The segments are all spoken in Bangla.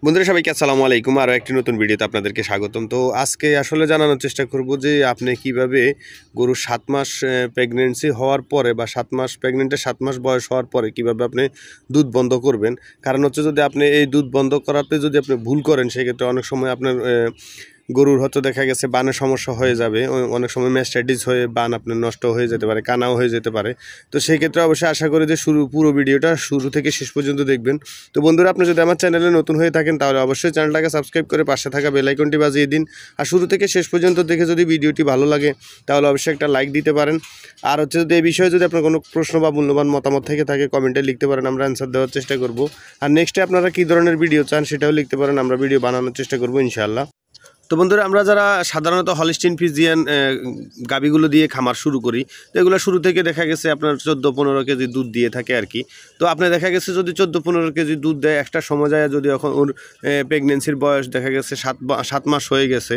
বন্ধুরা সবাইকে আসসালামু আলাইকুম। আরও একটি নতুন ভিডিওতে আপনাদেরকে স্বাগতম। তো আজকে আসলে জানানোর চেষ্টা করব যে আপনি কিভাবে গরুর 7 মাস প্রেগনেন্সি হওয়ার পরে বা 7 মাস প্রেগনেন্টের 7 মাস বয়স হওয়ার পরে কিভাবে আপনি দুধ বন্ধ করবেন। কারণ হচ্ছে যদি আপনি এই দুধ বন্ধ করাতে যদি আপনি ভুল করেন সেক্ষেত্রে অনেক সময় আপনার গরুর হয়তো দেখা গেছে বানের সমস্যা হয়ে যাবে, অনেক সময় ম্যাস্টাইটিস হয়ে বান আপনার নষ্ট হয়ে যেতে পারে, কানাও হয়ে যেতে পারে। তো সেই ক্ষেত্রে অবশ্যই আশা করি যে পুরো ভিডিওটা শুরু থেকে শেষ পর্যন্ত দেখবেন। তো বন্ধুরা, আপনি যদি আমার চ্যানেলে নতুন হয়ে থাকেন তাহলে অবশ্যই চ্যানেলটাকে সাবস্ক্রাইব করে পাশে থাকা বেল আইকনটি বাজিয়ে দিন। আর শুরু থেকে শেষ পর্যন্ত দেখে যদি ভিডিওটি ভালো লাগে তাহলে অবশ্যই একটা লাইক দিতে পারেন। আর হচ্ছে যদি এই বিষয়ে যদি আপনার কোনো প্রশ্ন বা মূল্যবান মতামত থেকে থাকে কমেন্টে লিখতে পারেন, আমরা অ্যান্সার দেওয়ার চেষ্টা করব। আর নেক্সটে আপনারা কী ধরনের ভিডিও চান সেটাও লিখতে পারেন, আমরা ভিডিও বানানোর চেষ্টা করব ইনশাআল্লাহ। তো বন্ধুরা, আমরা যারা সাধারণত হলিস্টিন ফ্রিজিয়ান গাভীগুলো দিয়ে খামার শুরু করি, তো এগুলো শুরু থেকে দেখা গেছে আপনার 14-15 কেজি দুধ দিয়ে থাকে আর কি। তো আপনার দেখা গেছে যদি 14-15 কেজি দুধ দেয়, একটা সময় যায় যদি এখন ওর প্রেগনেন্সির বয়স দেখা গেছে 7 মাস হয়ে গেছে,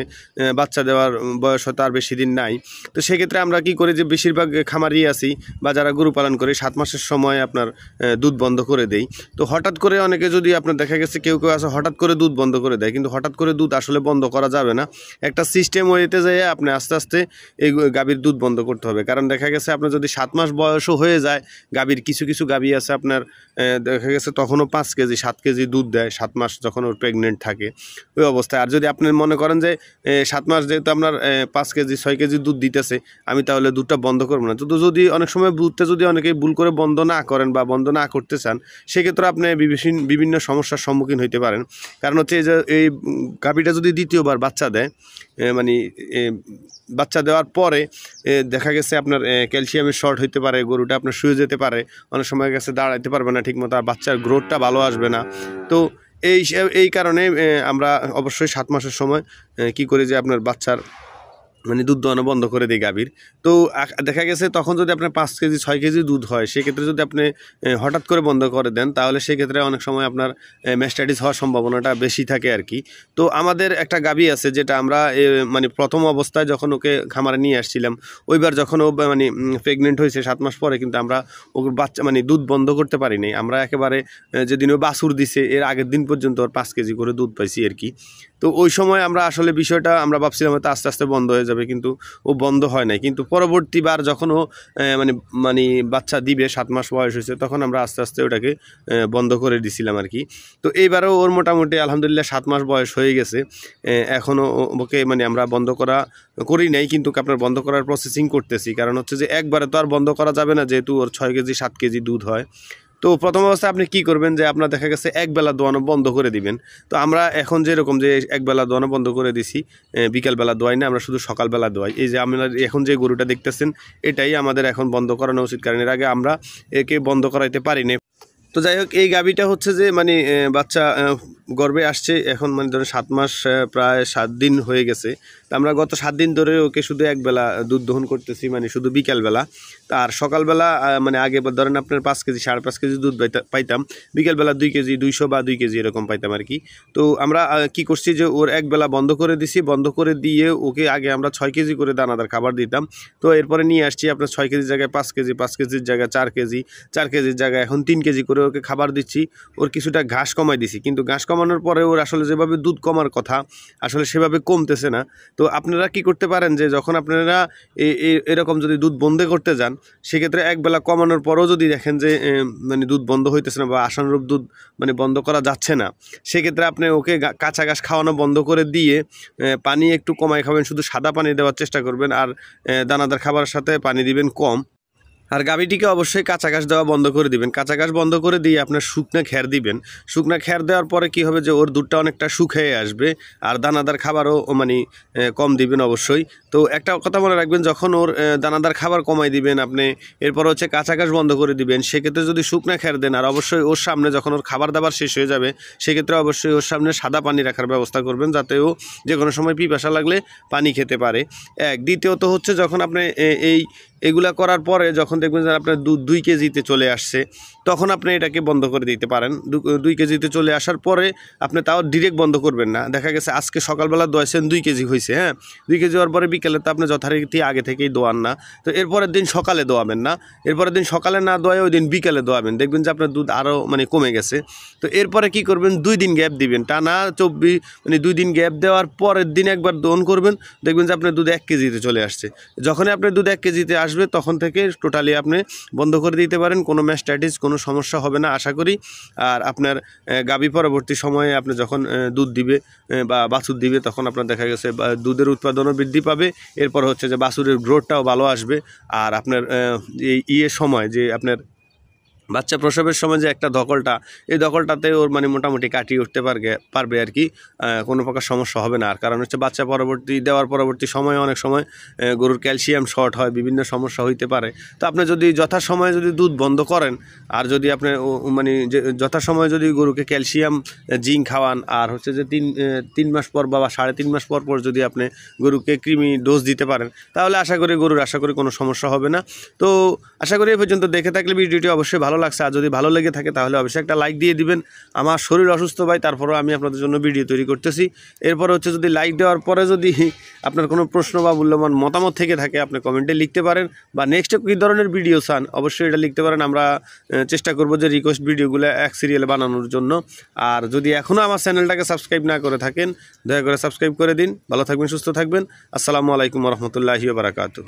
বাচ্চা দেওয়ার বয়স হয়তো আর বেশি দিন নাই। তো সেক্ষেত্রে আমরা কি করি যে বেশিরভাগ খামারই আছি বা যারা গরু পালন করে 7 মাসের সময় আপনার দুধ বন্ধ করে দেই। তো হঠাৎ করে অনেকে যদি আপনার দেখা গেছে কেউ আছে হঠাৎ করে দুধ বন্ধ করে দেয়, কিন্তু হঠাৎ করে দুধ আসলে বন্ধ করা যাবে না। একটা সিস্টেম ওয়েতে যেয়ে আপনি আস্তে আস্তে এই গাভীর দুধ বন্ধ করতে হবে। কারণ দেখা গেছে আপনার যদি 7 মাস বয়সও হয়ে যায়, গাভীর কিছু গাভী আছে আপনার দেখা গেছে তখনও 5 কেজি 7 কেজি দুধ দেয় 7 মাস যখন ওর প্রেগনেন্ট থাকে ওই অবস্থায়। আর যদি আপনি মনে করেন যে 7 মাস যেহেতু আপনার 5 কেজি 6 কেজি দুধ দিতেছে, আমি তাহলে দুধটা বন্ধ করবো না। তো যদি অনেক সময় দুধটা যদি অনেকেই ভুল করে বন্ধ না করেন বা বন্ধ না করতে চান, সেক্ষেত্রে আপনি বিভিন্ন সমস্যার সম্মুখীন হইতে পারেন। কারণ হচ্ছে এই যে এই গাভীটা যদি দ্বিতীয়বার বাচ্চা দেয়, মানে বাচ্চা দেওয়ার পরে দেখা গেছে আপনার ক্যালসিয়ামের শর্ট হইতে পারে, গরুটা আপনার শুয়ে যেতে পারে, অনেক সময় গেছে দাঁড়াইতে পারবে না ঠিকমতো, আর বাচ্চার গ্রোথটা ভালো আসবে না। তো এই কারণে আমরা অবশ্যই 7 মাসের সময় কি করি যে আপনার বাচ্চার মানে দুধ দোয়ানো বন্ধ করে দিই গাভীর। তো দেখা গেছে তখন যদি আপনার 5 কেজি 6 কেজি দুধ হয়, সেক্ষেত্রে যদি আপনি হঠাৎ করে বন্ধ করে দেন তাহলে সেক্ষেত্রে অনেক সময় আপনার ম্যাস্টাইটিস হওয়ার সম্ভাবনাটা বেশি থাকে আর কি। তো আমাদের একটা গাভী আছে যেটা আমরা মানে প্রথম অবস্থায় যখন ওকে খামারে নিয়ে আসছিলাম, ওইবার যখন ও মানে প্রেগনেন্ট হয়েছে 7 মাস পরে, কিন্তু আমরা ওর বাচ্চা মানে দুধ বন্ধ করতে পারিনি। আমরা একেবারে যেদিন ও বাছুর দিছে এর আগের দিন পর্যন্ত ওর 5 কেজি করে দুধ পাইছি আর কি। তো ওই সময় আমরা আসলে বিষয়টা আমরা ভাবছিলাম হয়তো আস্তে আস্তে বন্ধ হয়ে যাবে, কিন্তু ও বন্ধ হয় নাই। কিন্তু পরবর্তীবার যখন ও মানে মানে বাচ্চা দিবে 7 মাস বয়স হয়েছে, তখন আমরা আস্তে আস্তে ওটাকে বন্ধ করে দিছিলাম আর কি। তো এইবারও ওর মোটামুটি আলহামদুলিল্লাহ 7 মাস বয়স হয়ে গেছে। এখনও ওকে মানে আমরা বন্ধ করি নাই, কিন্তু আপনার বন্ধ করার প্রসেসিং করতেছি। কারণ হচ্ছে যে একবারে তো আর বন্ধ করা যাবে না, যেহেতু ওর 6 কেজি 7 কেজি দুধ হয়। তো প্রথম অবস্থায় আপনি কি করবেন যে আপনার দেখা গেছে একবেলা দোয়ানো বন্ধ করে দিবেন। তো আমরা এখন যেরকম যে একবেলা দোয়ানো বন্ধ করে দিছি, বিকালবেলা দোয়াই না, আমরা শুধু সকালবেলা দোয়াই। এই যে আমরা এখন যে গরুটা দেখতেছেন এটাই আমাদের এখন বন্ধ করানো উচিত, কারণ এর আগে আমরা একে বন্ধ করাইতে পারিনি। তো যাই হোক, এই গাভীটা হচ্ছে যে মানে বাচ্চা গর্ভে আসছে এখন, মানে ধরুন 7 মাস প্রায় 7 দিন হয়ে গেছে। তো আমরা গত 7 দিন ধরে ওকে শুধু একবেলা দুধ দহন করতেছি, মানে শুধু বিকালবেলা। আর সকালবেলা মানে আগে ধরেন আপনার 5 কেজি 5.5 কেজি দুধ পাইতাম, বিকালবেলা 2 কেজি 200 বা 2 কেজি এরকম পাইতাম আর কি। তো আমরা কি করছি যে ওর একবেলা বন্ধ করে দিছি, বন্ধ করে দিয়ে ওকে আগে আমরা 6 কেজি করে দানাদার খাবার দিতাম। তো এরপরে নিয়ে আসছি আপনার 6 কেজির জায়গায় 5 কেজি, 5 কেজির জায়গায় 4 কেজি, 4 কেজির জায়গায় এখন 3 কেজি করে ওকে খাবার দিচ্ছি। ওর কিছুটা ঘাস কমাই দিছি, কিন্তু ঘাস কমানোর পরে ওর আসলে যেভাবে দুধ কমার কথা আসলে সেভাবে কমতেছে না। তো আপনারা কি করতে পারেন যে যখন আপনারা এরকম যদি দুধ বন্ধ করতে যান, সেক্ষেত্রে একবেলা কমানোর পরেও যদি দেখেন যে মানে দুধ বন্ধ হইতেছে না বা আশানুরূপ দুধ মানে বন্ধ করা যাচ্ছে না, সেক্ষেত্রে আপনি ওকে কাঁচা ঘাস খাওয়ানো বন্ধ করে দিয়ে পানি একটু কমায় খাবেন, শুধু সাদা পানি দেওয়ার চেষ্টা করবেন। আর দানাদার খাবারের সাথে পানি দিবেন কম। আর গাভীটিকে অবশ্যই কাঁচা ঘাস দেওয়া বন্ধ করে দিবেন। কাঁচা ঘাস বন্ধ করে দিয়ে আপনার শুকনা খ্যার দিবেন। শুকনা খ্যার দেওয়ার পরে কি হবে যে ওর দুধটা অনেকটা শুকিয়ে আসবে, আর দানাদার খাবারও মানে কম দিবেন অবশ্যই। তো একটা কথা মনে রাখবেন, যখন ওর দানাদার খাবার কমাই দিবেন আপনি, এরপর হচ্ছে কাঁচা ঘাস বন্ধ করে দিবেন, সেক্ষেত্রে যদি শুকনা খ্যার দেন, আর অবশ্যই ওর সামনে যখন ওর খাবার দাবার শেষ হয়ে যাবে সেক্ষেত্রে অবশ্যই ওর সামনে সাদা পানি রাখার ব্যবস্থা করবেন, যাতে ও যে কোনো সময় পিপাসা লাগলে পানি খেতে পারে। দ্বিতীয়ত হচ্ছে যখন আপনি এই এগুলা করার পরে যখন দেখবেন যে আপনার দুধ 2 কেজিতে চলে আসছে, তখন আপনি এটাকে বন্ধ করে দিতে পারেন। 2 কেজিতে চলে আসার পরে আপনি তাও ডিরেক্ট বন্ধ করবেন না। দেখা গেছে আজকে সকালবেলা দোয়াইছেন 2 কেজি হয়েছে, হ্যাঁ, 2 কেজি হওয়ার পরে বিকেলে তো আপনি যথারীতি আগে থেকেই দোয়ান না, তো এরপরের দিন সকালে দোয়াবেন না। এরপরের দিন সকালে না দোয়াই ওই দিন বিকেলে দোয়াবেন, দেখবেন যে আপনার দুধ আরও মানে কমে গেছে। তো এরপরে কি করবেন, 2 দিন গ্যাপ দিবেন, টানা 24 মানে 2 দিন গ্যাপ দেওয়ার পরের দিন একবার দোহন করবেন, দেখবেন যে আপনার দুধ 1 কেজিতে চলে আসছে। যখনই আপনার দুধ 1 কেজিতে আসবে তখন থেকে টোটালি আপনি বন্ধ করে দিতে পারেন, কোনো ম্যাস্টাইটিস কোনো সমস্যা হবে না আশা করি। আর আপনার গাভী পরবর্তী সময়ে আপনি যখন দুধ দিবে বা বাছুর দিবে, তখন আপনার দেখা গেছে দুধের উৎপাদনও বৃদ্ধি পাবে। এরপর হচ্ছে যে বাছুরের গ্রোথটাও ভালো আসবে। আর আপনার এই সময় যে আপনার বাচ্চা প্রসবের সময় যে একটা ধকলটা, এই ধকলটাতে ওর মানে মোটামুটি কাটিয়ে উঠতে পারবে আর কি, কোনো প্রকার সমস্যা হবে না। আর কারণ হচ্ছে বাচ্চা দেওয়ার পরবর্তী সময়ে অনেক সময় গরুর ক্যালসিয়াম শর্ট হয়, বিভিন্ন সমস্যা হইতে পারে। তো আপনি যদি যথাসময়ে যদি দুধ বন্ধ করেন, আর যদি আপনি মানে যে যথাসময়ে যদি গরুকে ক্যালসিয়াম জিঙ্ক খাওয়ান, আর হচ্ছে যে 3 মাস পর বা 3.5 মাস পর যদি আপনি গরুকে কৃমি ডোজ দিতে পারেন, তাহলে আশা করি গরুর কোনো সমস্যা হবে না। তো আশা করি এই পর্যন্ত দেখে থাকলে ভিডিওটি অবশ্যই ভালো লাগছে, আর যদি ভালো লেগে থাকে তাহলে অবশ্যই একটা লাইক দিয়ে দিবেন। আমার শরীর অসুস্থ ভাই, তারপরেও আমি আপনাদের জন্য ভিডিও তৈরি করতেছি। এরপর হচ্ছে যদি লাইক দেওয়ার পরে যদি আপনার কোনো প্রশ্ন বা মূল্যবান মতামত থেকে থাকে, আপনি কমেন্টে লিখতে পারেন, বা নেক্সট কী ধরনের ভিডিও চান অবশ্যই এটা লিখতে পারেন। আমরা চেষ্টা করব যে রিকোয়েস্ট ভিডিওগুলো এক সিরিয়ালে বানানোর জন্য। আর যদি এখনও আমার চ্যানেলটাকে সাবস্ক্রাইব না করে থাকেন, দয়া করে সাবস্ক্রাইব করে দিন। ভালো থাকবেন, সুস্থ থাকবেন। আসসালামু আলাইকুম রহমতুল্লাহি ওয়া বারাকাতুহু।